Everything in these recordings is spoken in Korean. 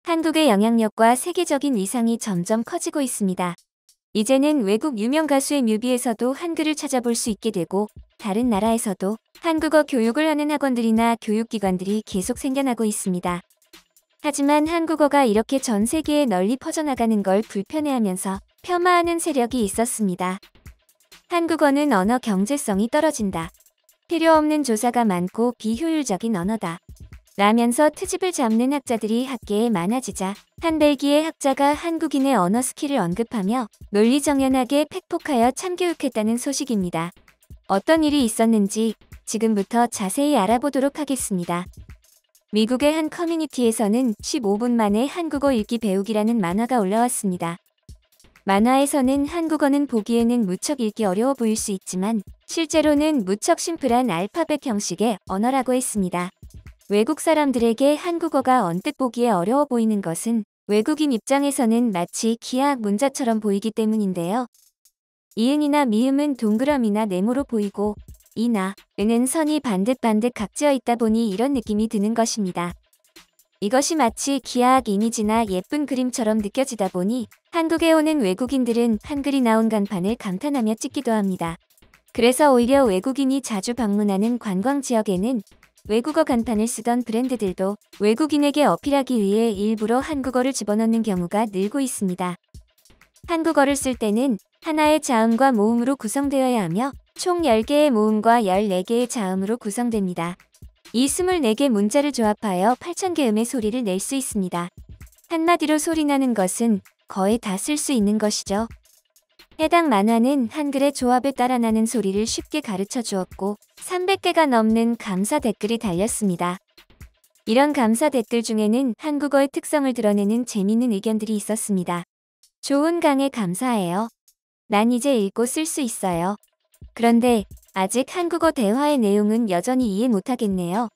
한국의 영향력과 세계적인 위상이 점점 커지고 있습니다. 이제는 외국 유명 가수의 뮤비에서도 한글을 찾아볼 수 있게 되고, 다른 나라에서도 한국어 교육을 하는 학원들이나 교육기관들이 계속 생겨나고 있습니다. 하지만 한국어가 이렇게 전 세계에 널리 퍼져나가는 걸 불편해하면서 폄하하는 세력이 있었습니다. 한국어는 언어 경제성이 떨어진다. 필요 없는 조사가 많고 비효율적인 언어다. 라면서 트집을 잡는 학자들이 학계에 많아지자 한 벨기에 학자가 한국인의 언어 스킬을 언급하며 논리정연하게 팩폭하여 참교육했다는 소식입니다. 어떤 일이 있었는지 지금부터 자세히 알아보도록 하겠습니다. 미국의 한 커뮤니티에서는 15분 만에 한국어 읽기 배우기라는 만화가 올라왔습니다. 만화에서는 한국어는 보기에는 무척 읽기 어려워 보일 수 있지만 실제로는 무척 심플한 알파벳 형식의 언어라고 했습니다. 외국 사람들에게 한국어가 언뜻 보기에 어려워 보이는 것은 외국인 입장에서는 마치 기하학 문자처럼 보이기 때문인데요. 이응이나 미음은 동그라미나 네모로 보이고 이나 응은 선이 반듯반듯 각지어 있다 보니 이런 느낌이 드는 것입니다. 이것이 마치 기하학 이미지나 예쁜 그림처럼 느껴지다 보니 한국에 오는 외국인들은 한글이 나온 간판을 감탄하며 찍기도 합니다. 그래서 오히려 외국인이 자주 방문하는 관광 지역에는 외국어 간판을 쓰던 브랜드들도 외국인에게 어필하기 위해 일부러 한국어를 집어넣는 경우가 늘고 있습니다. 한국어를 쓸 때는 하나의 자음과 모음으로 구성되어야 하며 총 10개의 모음과 14개의 자음으로 구성됩니다. 이 24개 문자를 조합하여 8,000개음의 소리를 낼 수 있습니다. 한마디로 소리나는 것은 거의 다 쓸 수 있는 것이죠. 해당 만화는 한글의 조합에 따라 나는 소리를 쉽게 가르쳐 주었고 300개가 넘는 감사 댓글이 달렸습니다. 이런 감사 댓글 중에는 한국어의 특성을 드러내는 재미있는 의견들이 있었습니다. 좋은 강의 감사해요. 난 이제 읽고 쓸 수 있어요. 그런데 아직 한국어 대화의 내용은 여전히 이해 못하겠네요.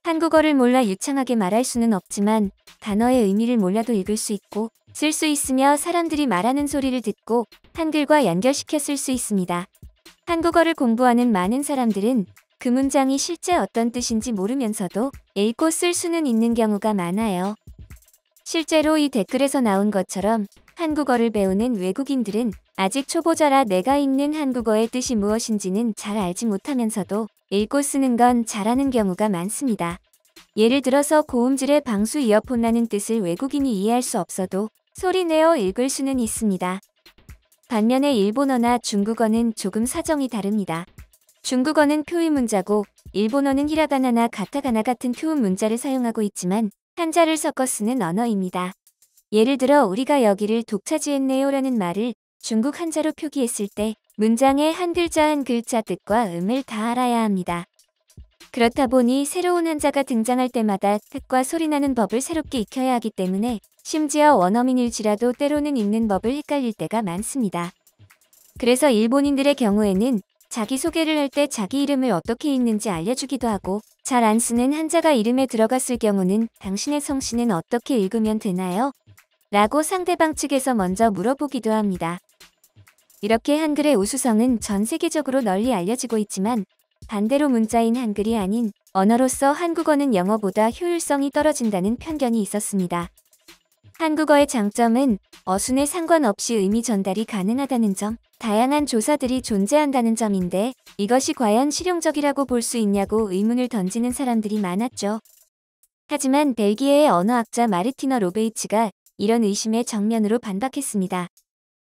한국어를 몰라 유창하게 말할 수는 없지만 단어의 의미를 몰라도 읽을 수 있고 쓸 수 있으며 사람들이 말하는 소리를 듣고 한글과 연결시켜 쓸 수 있습니다. 한국어를 공부하는 많은 사람들은 그 문장이 실제 어떤 뜻인지 모르면서도 읽고 쓸 수는 있는 경우가 많아요. 실제로 이 댓글에서 나온 것처럼 한국어를 배우는 외국인들은 아직 초보자라 내가 읽는 한국어의 뜻이 무엇인지는 잘 알지 못하면서도 읽고 쓰는 건 잘하는 경우가 많습니다. 예를 들어서 고음질의 방수 이어폰라는 뜻을 외국인이 이해할 수 없어도 소리내어 읽을 수는 있습니다. 반면에 일본어나 중국어는 조금 사정이 다릅니다. 중국어는 표의 문자고 일본어는 히라가나나 가타가나 같은 표음 문자를 사용하고 있지만 한자를 섞어 쓰는 언어입니다. 예를 들어 우리가 여기를 독차지했네요 라는 말을 중국 한자로 표기했을 때 문장의 한 글자 뜻과 음을 다 알아야 합니다. 그렇다 보니 새로운 한자가 등장할 때마다 뜻과 소리나는 법을 새롭게 익혀야 하기 때문에 심지어 원어민일지라도 때로는 읽는 법을 헷갈릴 때가 많습니다. 그래서 일본인들의 경우에는 자기소개를 할 때 자기 이름을 어떻게 읽는지 알려주기도 하고 잘 안 쓰는 한자가 이름에 들어갔을 경우는 당신의 성씨는 어떻게 읽으면 되나요? 라고 상대방 측에서 먼저 물어보기도 합니다. 이렇게 한글의 우수성은 전 세계적으로 널리 알려지고 있지만 반대로 문자인 한글이 아닌 언어로서 한국어는 영어보다 효율성이 떨어진다는 편견이 있었습니다. 한국어의 장점은 어순에 상관없이 의미 전달이 가능하다는 점, 다양한 조사들이 존재한다는 점인데 이것이 과연 실용적이라고 볼 수 있냐고 의문을 던지는 사람들이 많았죠. 하지만 벨기에의 언어학자 마르티너 로베이츠가 이런 의심에 정면으로 반박했습니다.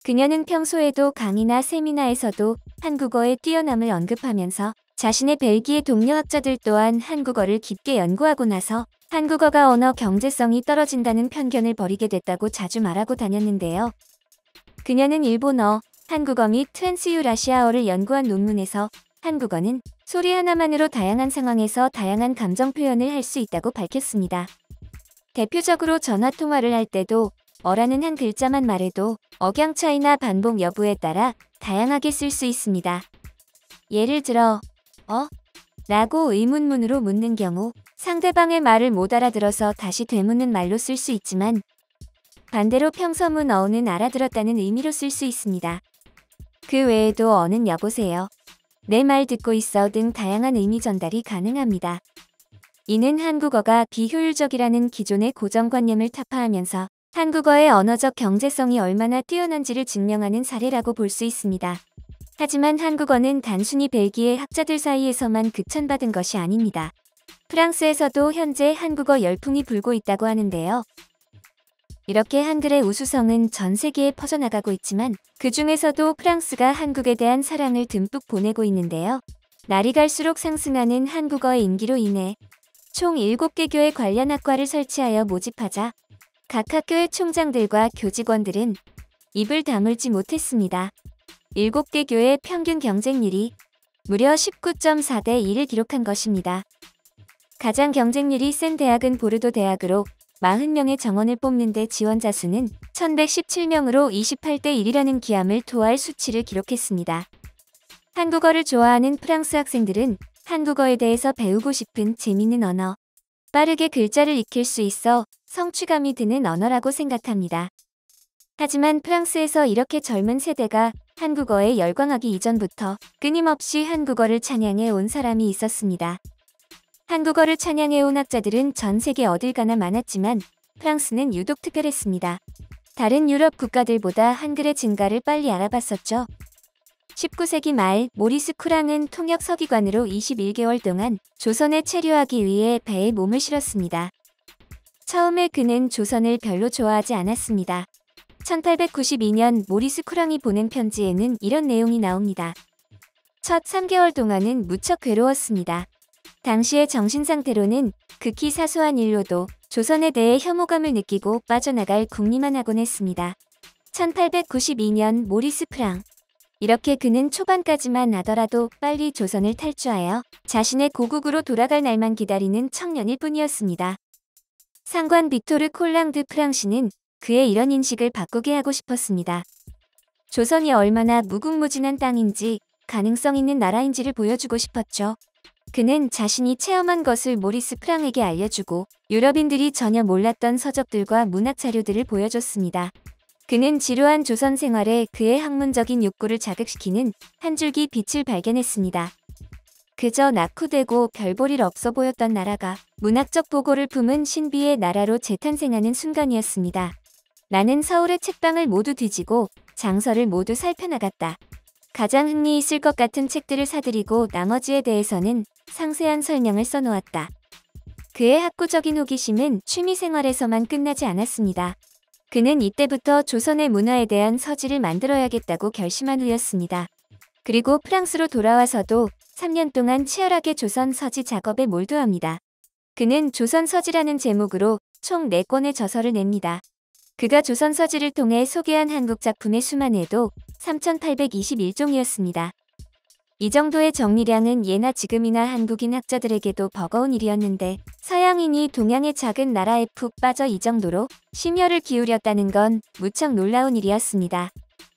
그녀는 평소에도 강의나 세미나에서도 한국어의 뛰어남을 언급하면서 자신의 벨기에 동료학자들 또한 한국어를 깊게 연구하고 나서 한국어가 언어 경제성이 떨어진다는 편견을 버리게 됐다고 자주 말하고 다녔는데요. 그녀는 일본어, 한국어 및 트랜스유라시아어를 연구한 논문에서 한국어는 소리 하나만으로 다양한 상황에서 다양한 감정 표현을 할 수 있다고 밝혔습니다. 대표적으로 전화통화를 할 때도 어라는 한 글자만 말해도 억양 차이나 반복 여부에 따라 다양하게 쓸 수 있습니다. 예를 들어 라고 의문문으로 묻는 경우 상대방의 말을 못 알아들어서 다시 되묻는 말로 쓸 수 있지만 반대로 평서문 어는 알아들었다는 의미로 쓸 수 있습니다. 그 외에도 어는 여보세요, 내 말 듣고 있어 등 다양한 의미 전달이 가능합니다. 이는 한국어가 비효율적이라는 기존의 고정관념을 타파하면서 한국어의 언어적 경제성이 얼마나 뛰어난지를 증명하는 사례라고 볼 수 있습니다. 하지만 한국어는 단순히 벨기에 학자들 사이에서만 극찬받은 것이 아닙니다. 프랑스에서도 현재 한국어 열풍이 불고 있다고 하는데요. 이렇게 한글의 우수성은 전 세계에 퍼져나가고 있지만 그 중에서도 프랑스가 한국에 대한 사랑을 듬뿍 보내고 있는데요. 날이 갈수록 상승하는 한국어의 인기로 인해 총 7개 교회 관련 학과를 설치하여 모집하자 각 학교의 총장들과 교직원들은 입을 다물지 못했습니다. 7개 교회의 평균 경쟁률이 무려 19.4대 1을 기록한 것입니다. 가장 경쟁률이 센 대학은 보르도 대학으로 40명의 정원을 뽑는데 지원자 수는 1117명으로 28대 1이라는 기함을 토할 수치를 기록했습니다. 한국어를 좋아하는 프랑스 학생들은 한국어에 대해서 배우고 싶은 재밌는 언어, 빠르게 글자를 익힐 수 있어 성취감이 드는 언어라고 생각합니다. 하지만 프랑스에서 이렇게 젊은 세대가 한국어에 열광하기 이전부터 끊임없이 한국어를 찬양해 온 사람이 있었습니다. 한국어를 찬양해 온 학자들은 전 세계 어딜 가나 많았지만 프랑스는 유독 특별했습니다. 다른 유럽 국가들보다 한글의 증가를 빨리 알아봤었죠. 19세기 말 모리스 쿠랑은 통역 서기관으로 21개월 동안 조선에 체류하기 위해 배에 몸을 실었습니다. 처음에 그는 조선을 별로 좋아하지 않았습니다. 1892년 모리스 쿠랑이 보낸 편지에는 이런 내용이 나옵니다. 첫 3개월 동안은 무척 괴로웠습니다. 당시의 정신상태로는 극히 사소한 일로도 조선에 대해 혐오감을 느끼고 빠져나갈 궁리만 하곤 했습니다. 1892년 모리스 쿠랑. 이렇게 그는 초반까지만 하더라도 빨리 조선을 탈주하여 자신의 고국으로 돌아갈 날만 기다리는 청년일 뿐이었습니다. 상관 빅토르 콜랑 드 프랑시는 그의 이런 인식을 바꾸게 하고 싶었습니다. 조선이 얼마나 무궁무진한 땅인지 가능성 있는 나라인지를 보여주고 싶었죠. 그는 자신이 체험한 것을 모리스 프랑에게 알려주고 유럽인들이 전혀 몰랐던 서적들과 문학 자료들을 보여줬습니다. 그는 지루한 조선 생활에 그의 학문적인 욕구를 자극시키는 한 줄기 빛을 발견했습니다. 그저 낙후되고 별볼일 없어 보였던 나라가 문학적 보고를 품은 신비의 나라로 재탄생하는 순간이었습니다. 나는 서울의 책방을 모두 뒤지고 장서를 모두 살펴나갔다. 가장 흥미있을 것 같은 책들을 사들이고 나머지에 대해서는 상세한 설명을 써놓았다. 그의 학구적인 호기심은 취미생활에서만 끝나지 않았습니다. 그는 이때부터 조선의 문화에 대한 서지를 만들어야겠다고 결심한 후였습니다. 그리고 프랑스로 돌아와서도 3년 동안 치열하게 조선 서지 작업에 몰두합니다. 그는 조선 서지라는 제목으로 총 4권의 저서를 냅니다. 그가 조선 서지를 통해 소개한 한국 작품의 수만 해도 3,821종이었습니다. 이 정도의 정리량은 예나 지금이나 한국인 학자들에게도 버거운 일이었는데 서양인이 동양의 작은 나라에 푹 빠져 이 정도로 심혈을 기울였다는 건 무척 놀라운 일이었습니다.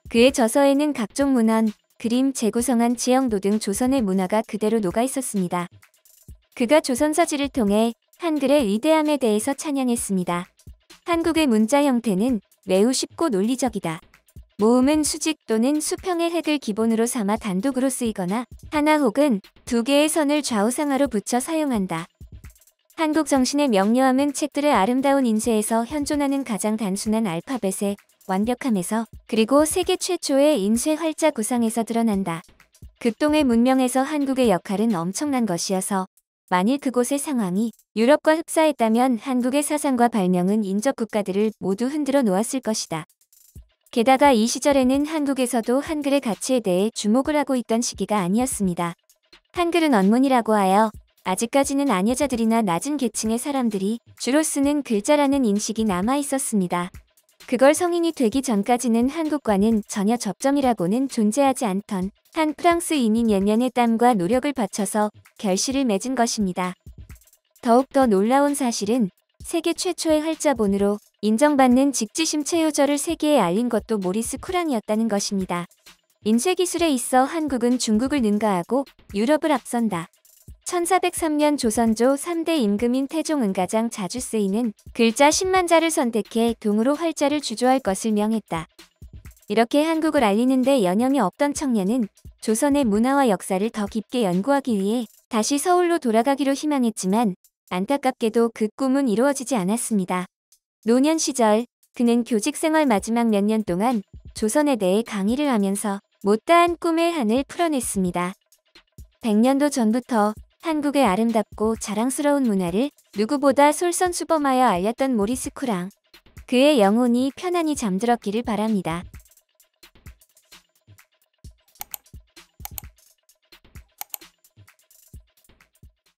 그의 저서에는 각종 문헌, 그림, 재구성한 지형도 등 조선의 문화가 그대로 녹아 있었습니다. 그가 조선 서지를 통해 한글의 위대함에 대해서 찬양했습니다. 한국의 문자 형태는 매우 쉽고 논리적이다. 모음은 수직 또는 수평의 획을 기본으로 삼아 단독으로 쓰이거나 하나 혹은 두 개의 선을 좌우상하로 붙여 사용한다. 한국 정신의 명료함은 책들의 아름다운 인쇄에서 현존하는 가장 단순한 알파벳의 완벽함에서 그리고 세계 최초의 인쇄 활자 구상에서 드러난다. 극동의 문명에서 한국의 역할은 엄청난 것이어서 만일 그곳의 상황이 유럽과 흡사했다면 한국의 사상과 발명은 인접 국가들을 모두 흔들어 놓았을 것이다. 게다가 이 시절에는 한국에서도 한글의 가치에 대해 주목을 하고 있던 시기가 아니었습니다. 한글은 언문이라고 하여 아직까지는 아녀자들이나 낮은 계층의 사람들이 주로 쓰는 글자라는 인식이 남아 있었습니다. 그걸 성인이 되기 전까지는 한국과는 전혀 접점이라고는 존재하지 않던 한 프랑스인이 년년의 땀과 노력을 바쳐서 결실을 맺은 것입니다. 더욱더 놀라운 사실은 세계 최초의 활자본으로 인정받는 직지심 체요저를 세계에 알린 것도 모리스 쿠랑이었다는 것입니다. 인쇄 기술에 있어 한국은 중국을 능가하고 유럽을 앞선다. 1403년 조선조 3대 임금인 태종은가장 자주 쓰이는 글자 10만 자를 선택해 동으로 활자를 주조할 것을 명했다. 이렇게 한국을 알리는데 여념이 없던 청년은 조선의 문화와 역사를 더 깊게 연구하기 위해 다시 서울로 돌아가기로 희망했지만 안타깝게도 그 꿈은 이루어지지 않았습니다. 노년 시절 그는 교직 생활 마지막 몇 년 동안 조선에 대해 강의를 하면서 못다한 꿈의 한을 풀어냈습니다. 100년도 전부터 한국의 아름답고 자랑스러운 문화를 누구보다 솔선수범하여 알렸던 모리스 쿠랑. 그의 영혼이 편안히 잠들었기를 바랍니다.